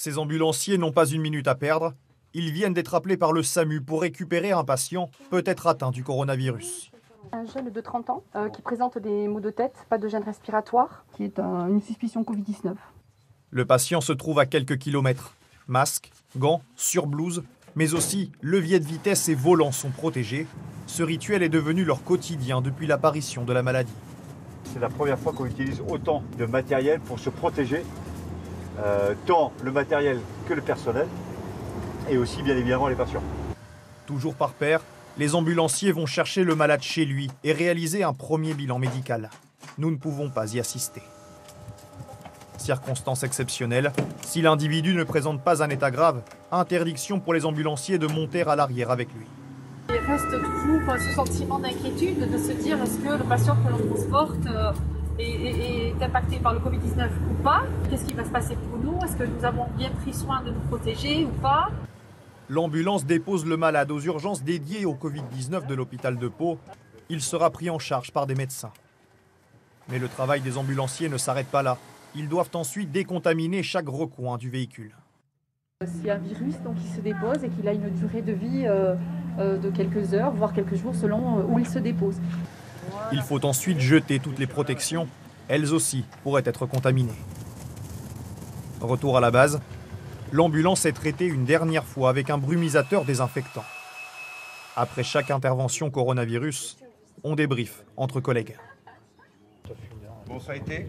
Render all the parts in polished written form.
Ces ambulanciers n'ont pas une minute à perdre. Ils viennent d'être appelés par le SAMU pour récupérer un patient peut-être atteint du coronavirus. Un jeune de 30 ans qui présente des maux de tête, pas de gêne respiratoire, qui est une suspicion Covid-19. Le patient se trouve à quelques kilomètres. Masque, gants, surblouse, mais aussi levier de vitesse et volant sont protégés. Ce rituel est devenu leur quotidien depuis l'apparition de la maladie. C'est la première fois qu'on utilise autant de matériel pour se protéger, tant le matériel que le personnel, et aussi bien évidemment les patients. Toujours par paire, les ambulanciers vont chercher le malade chez lui et réaliser un premier bilan médical. Nous ne pouvons pas y assister. Circonstance exceptionnelle, si l'individu ne présente pas un état grave, interdiction pour les ambulanciers de monter à l'arrière avec lui. Il reste toujours ce sentiment d'inquiétude de se dire est-ce que le patient que l'on transporte est impacté par le Covid-19 ou pas? Qu'est-ce qui va se passer pour nous? Est-ce que nous avons bien pris soin de nous protéger ou pas? L'ambulance dépose le malade aux urgences dédiées au Covid-19 de l'hôpital de Pau. Il sera pris en charge par des médecins. Mais le travail des ambulanciers ne s'arrête pas là. Ils doivent ensuite décontaminer chaque recoin du véhicule. C'est un virus donc, qui se dépose et qu'il a une durée de vie de quelques heures, voire quelques jours selon où il se dépose. Il faut ensuite jeter toutes les protections. Elles aussi pourraient être contaminées. Retour à la base. L'ambulance est traitée une dernière fois avec un brumisateur désinfectant. Après chaque intervention coronavirus, on débriefe entre collègues. Bon, ça a été.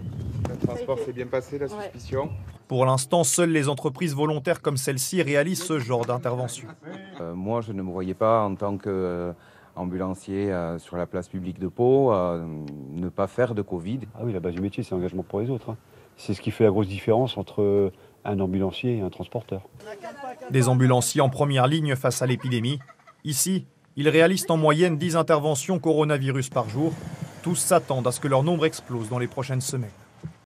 Le transport s'est bien passé, la suspicion. Pour l'instant, seules les entreprises volontaires comme celle-ci réalisent ce genre d'intervention. Moi, je ne me voyais pas en tant qu'ambulancier sur la place publique de Pau ne pas faire de Covid. Ah oui, la base du métier, c'est l'engagement pour les autres. C'est ce qui fait la grosse différence entre un ambulancier et un transporteur. Des ambulanciers en première ligne face à l'épidémie. Ici, ils réalisent en moyenne 10 interventions coronavirus par jour. Tous s'attendent à ce que leur nombre explose dans les prochaines semaines.